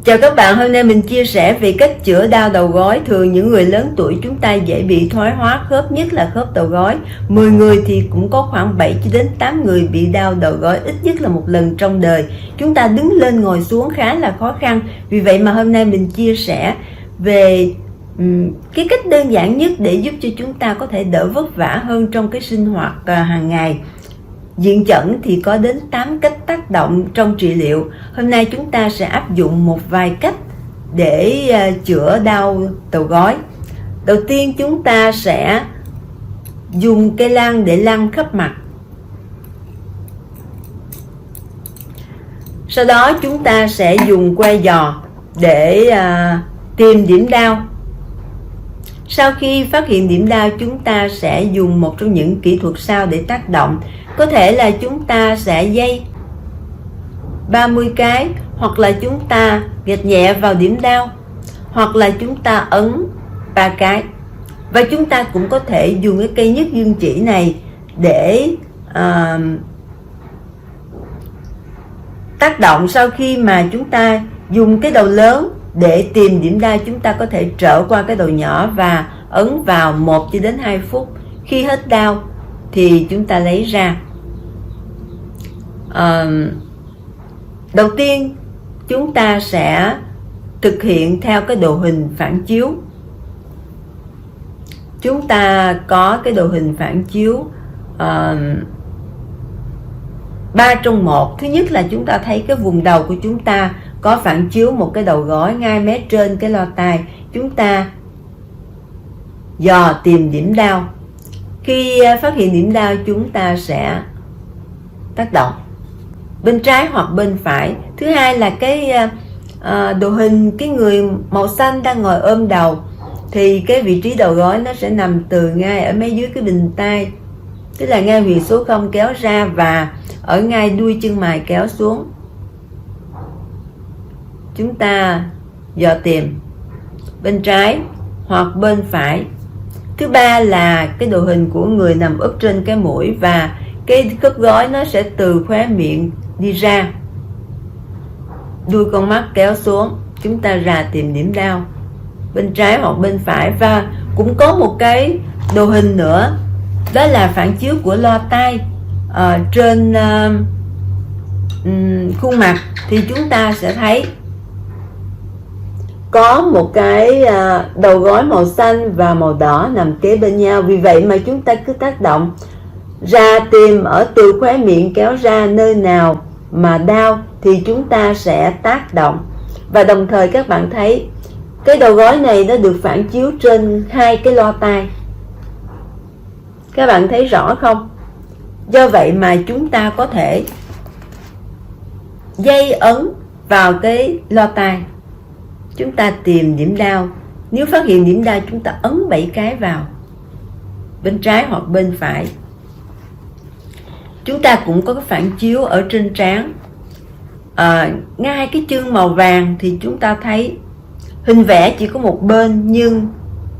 Chào các bạn, hôm nay mình chia sẻ về cách chữa đau đầu gối. Thường những người lớn tuổi chúng ta dễ bị thoái hóa khớp, nhất là khớp đầu gối. 10 người thì cũng có khoảng 7 đến 8 người bị đau đầu gối ít nhất là một lần trong đời. Chúng ta đứng lên ngồi xuống khá là khó khăn. Vì vậy mà hôm nay mình chia sẻ về cái cách đơn giản nhất để giúp cho chúng ta có thể đỡ vất vả hơn trong cái sinh hoạt hàng ngày. Diện chẩn thì có đến 8 cách tác động trong trị liệu. Hôm nay chúng ta sẽ áp dụng một vài cách để chữa đau đầu gối. Đầu tiên chúng ta sẽ dùng cây lăn để lăn khắp mặt. Sau đó chúng ta sẽ dùng que giò để tìm điểm đau. Sau khi phát hiện điểm đau, chúng ta sẽ dùng một trong những kỹ thuật sau để tác động. Có thể là chúng ta sẽ dây 30 cái, hoặc là chúng ta gạch nhẹ vào điểm đau, hoặc là chúng ta ấn 3 cái. Và chúng ta cũng có thể dùng cái cây nhất dương chỉ này để tác động. Sau khi mà chúng ta dùng cái đầu lớn để tìm điểm đau, chúng ta có thể trở qua cái đầu nhỏ và ấn vào 1 cho đến 2 phút. Khi hết đau thì chúng ta lấy ra. Đầu tiên chúng ta sẽ thực hiện theo cái đồ hình phản chiếu. Chúng ta có cái đồ hình phản chiếu 3 trong 1. Thứ nhất là chúng ta thấy cái vùng đầu của chúng ta có phản chiếu một cái đầu gối ngay mé trên cái lo tai. Chúng ta dò tìm điểm đau. Khi phát hiện điểm đau, chúng ta sẽ tác động bên trái hoặc bên phải. Thứ hai là cái đồ hình cái người màu xanh đang ngồi ôm đầu, thì cái vị trí đầu gối nó sẽ nằm từ ngay ở mấy dưới cái bình tai, tức là ngay huyệt số 0 kéo ra và ở ngay đuôi chân mày kéo xuống. Chúng ta dò tìm bên trái hoặc bên phải. Thứ ba là cái đồ hình của người nằm úp trên cái mũi, và cái khớp gối nó sẽ từ khóe miệng đi ra, đuôi con mắt kéo xuống. Chúng ta rà tìm điểm đau bên trái hoặc bên phải. Và cũng có một cái đồ hình nữa, đó là phản chiếu của lo tai trên khuôn mặt. Thì chúng ta sẽ thấy có một cái đầu gối màu xanh và màu đỏ nằm kế bên nhau. Vì vậy mà chúng ta cứ tác động ra tìm ở từ khóe miệng kéo ra, nơi nào mà đau thì chúng ta sẽ tác động. Và đồng thời các bạn thấy cái đầu gối này nó được phản chiếu trên hai cái lo tai. Các bạn thấy rõ không? Do vậy mà chúng ta có thể dây ấn vào cái lo tai. Chúng ta tìm điểm đau. Nếu phát hiện điểm đau, chúng ta ấn 7 cái vào bên trái hoặc bên phải. Chúng ta cũng có cái phản chiếu ở trên trán. Ngay cái chân màu vàng thì chúng ta thấy hình vẽ chỉ có một bên, nhưng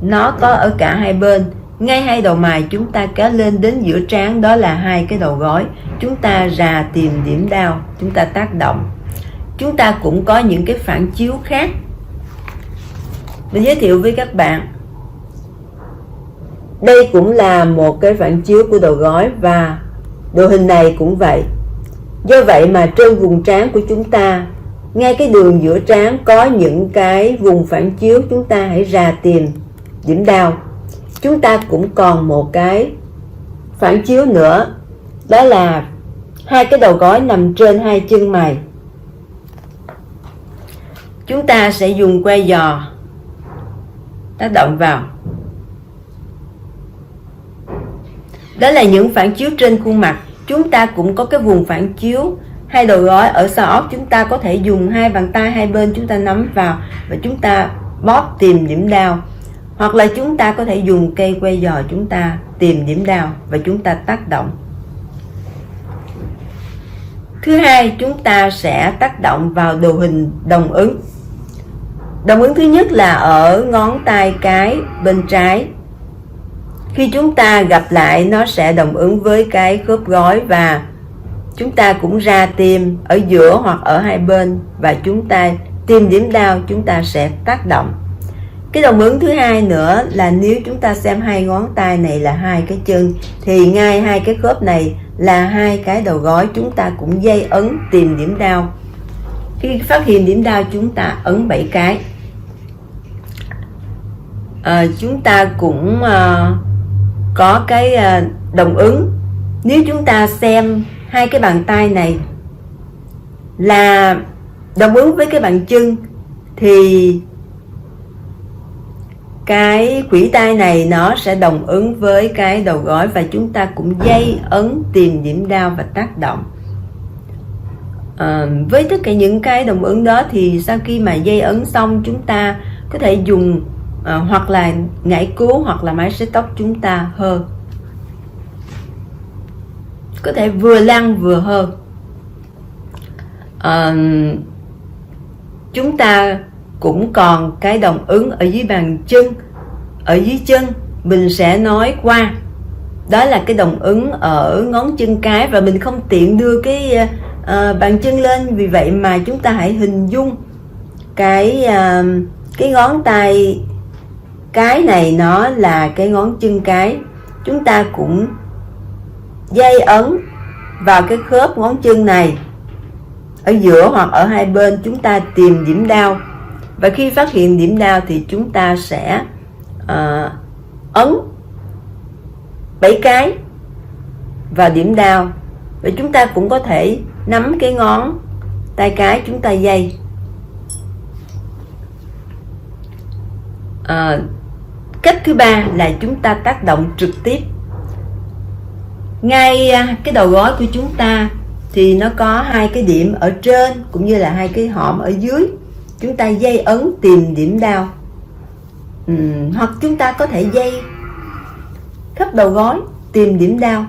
nó có ở cả hai bên. Ngay hai đầu mày chúng ta kéo lên đến giữa trán, đó là hai cái đầu gối. Chúng ta rà tìm điểm đau, chúng ta tác động. Chúng ta cũng có những cái phản chiếu khác. Mình giới thiệu với các bạn. Đây cũng là một cái phản chiếu của đầu gối, và đồ hình này cũng vậy. Do vậy mà trên vùng trán của chúng ta, ngay cái đường giữa trán có những cái vùng phản chiếu. Chúng ta hãy rà tìm điểm đau. Chúng ta cũng còn một cái phản chiếu nữa, đó là hai cái đầu gối nằm trên hai chân mày. Chúng ta sẽ dùng que giò tác động vào. Đó là những phản chiếu trên khuôn mặt. Chúng ta cũng có cái vùng phản chiếu hai đầu gối ở sau óc. Chúng ta có thể dùng hai bàn tay hai bên, chúng ta nắm vào và chúng ta bóp tìm điểm đau. Hoặc là chúng ta có thể dùng cây que giò, chúng ta tìm điểm đau và chúng ta tác động. Thứ hai, chúng ta sẽ tác động vào đồ hình đồng ứng. Đồng ứng thứ nhất là ở ngón tay cái bên trái. Khi chúng ta gặp lại, nó sẽ đồng ứng với cái khớp gối, và chúng ta cũng ra tim ở giữa hoặc ở hai bên, và chúng ta tìm điểm đau chúng ta sẽ tác động. Cái đồng ứng thứ hai nữa là nếu chúng ta xem hai ngón tay này là hai cái chân, thì ngay hai cái khớp này là hai cái đầu gối, chúng ta cũng dây ấn tìm điểm đau. Khi phát hiện điểm đau chúng ta ấn 7 cái. Chúng ta cũng có cái đồng ứng. Nếu chúng ta xem hai cái bàn tay này là đồng ứng với cái bàn chân, thì cái khuỷu tay này nó sẽ đồng ứng với cái đầu gối, và chúng ta cũng dây ấn tìm điểm đau và tác động. Với tất cả những cái đồng ứng đó thì sau khi mà dây ấn xong, chúng ta có thể dùng hoặc là ngải cứu hoặc là máy sấy tóc chúng ta hơ, có thể vừa lăn vừa hơ. Chúng ta cũng còn cái đồng ứng ở dưới bàn chân, ở dưới chân mình sẽ nói qua, đó là cái đồng ứng ở ngón chân cái, và mình không tiện đưa cái bàn chân lên, vì vậy mà chúng ta hãy hình dung cái ngón tay cái này nó là cái ngón chân cái. Chúng ta cũng dây ấn vào cái khớp ngón chân này ở giữa hoặc ở hai bên, chúng ta tìm điểm đau, và khi phát hiện điểm đau thì chúng ta sẽ ấn 7 cái vào điểm đau. Và chúng ta cũng có thể nắm cái ngón tay cái, chúng ta dây. Cách thứ ba là chúng ta tác động trực tiếp. Ngay cái đầu gối của chúng ta thì nó có hai cái điểm ở trên cũng như là hai cái hõm ở dưới, chúng ta dây ấn tìm điểm đau. Hoặc chúng ta có thể dây khắp đầu gối tìm điểm đau,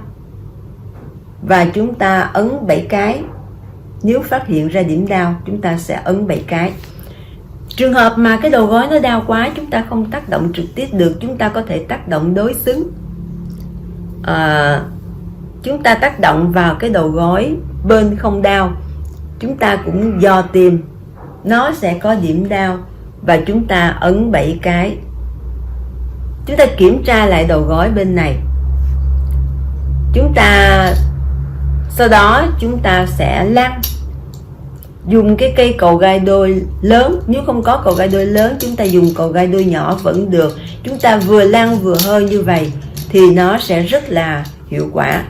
và chúng ta ấn 7 cái. Nếu phát hiện ra điểm đau, chúng ta sẽ ấn 7 cái. Trường hợp mà cái đầu gối nó đau quá, chúng ta không tác động trực tiếp được, chúng ta có thể tác động đối xứng. Chúng ta tác động vào cái đầu gối bên không đau, chúng ta cũng dò tìm nó sẽ có điểm đau, và chúng ta ấn 7 cái. Chúng ta kiểm tra lại đầu gối bên này. Sau đó chúng ta sẽ lăn, dùng cái cây cầu gai đôi lớn. Nếu không có cầu gai đôi lớn, chúng ta dùng cầu gai đôi nhỏ vẫn được. Chúng ta vừa lăn vừa hơi như vậy thì nó sẽ rất là hiệu quả.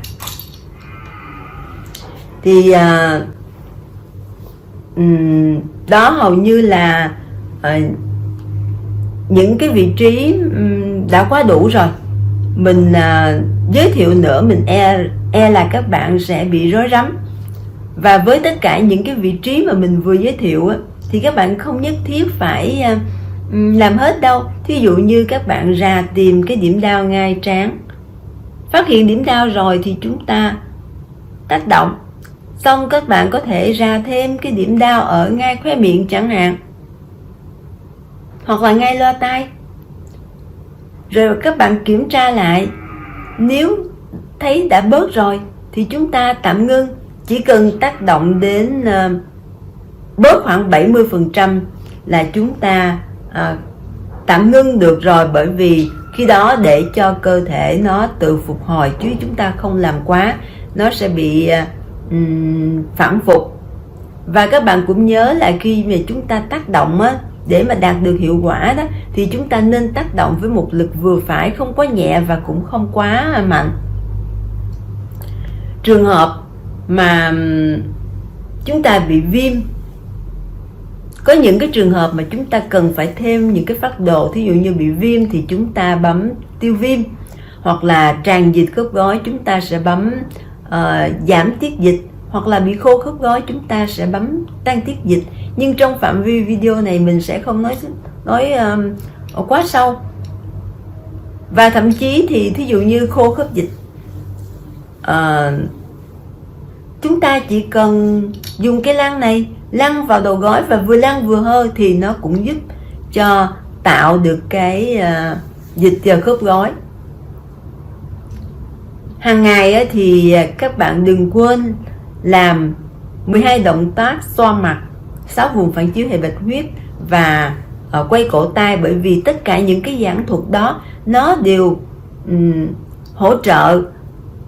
Thì đó hầu như là những cái vị trí đã quá đủ rồi. Mình giới thiệu nữa, mình e là các bạn sẽ bị rối rắm. Và với tất cả những cái vị trí mà mình vừa giới thiệu thì các bạn không nhất thiết phải làm hết đâu. Thí dụ như các bạn rà tìm cái điểm đau ngay trán, phát hiện điểm đau rồi thì chúng ta tác động. Xong các bạn có thể rà thêm cái điểm đau ở ngay khóe miệng chẳng hạn, hoặc là ngay loa tai. Rồi các bạn kiểm tra lại, nếu thấy đã bớt rồi thì chúng ta tạm ngưng. Chỉ cần tác động đến bớt khoảng 70% là chúng ta tạm ngưng được rồi, bởi vì khi đó để cho cơ thể nó tự phục hồi, chứ chúng ta không làm quá, nó sẽ bị phản phục. Và các bạn cũng nhớ là khi mà chúng ta tác động để mà đạt được hiệu quả đó, thì chúng ta nên tác động với một lực vừa phải, không quá nhẹ và cũng không quá mạnh. Trường hợp mà chúng ta bị viêm, có những cái trường hợp mà chúng ta cần phải thêm những cái phác đồ. Thí dụ như bị viêm thì chúng ta bấm tiêu viêm, hoặc là tràn dịch khớp gối chúng ta sẽ bấm giảm tiết dịch, hoặc là bị khô khớp gối chúng ta sẽ bấm tăng tiết dịch. Nhưng trong phạm vi video này mình sẽ không nói quá sâu. Và thậm chí thì thí dụ như khô khớp dịch, chúng ta chỉ cần dùng cái lăn này lăn vào đầu gối, và vừa lăn vừa hơi thì nó cũng giúp cho tạo được cái dịch vào khớp gối. Hàng ngày thì các bạn đừng quên làm 12 động tác xoa mặt. 6 vùng phản chiếu hệ bạch huyết và quay cổ tay, bởi vì tất cả những cái giảng thuật đó nó đều hỗ trợ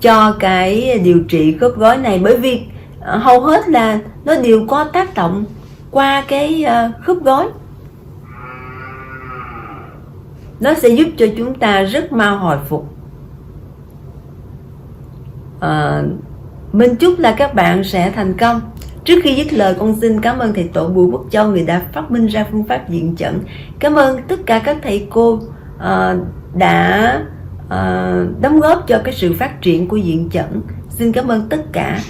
cho cái điều trị khớp gối này, bởi vì hầu hết là nó đều có tác động qua cái khớp gối. Nó sẽ giúp cho chúng ta rất mau hồi phục. Mình chúc là các bạn sẽ thành công. Trước khi dứt lời, con xin cảm ơn thầy Tổ Bùi Quốc Châu, người đã phát minh ra phương pháp diện trận. Cảm ơn tất cả các thầy cô đã đóng góp cho cái sự phát triển của diện trận. Xin cảm ơn tất cả.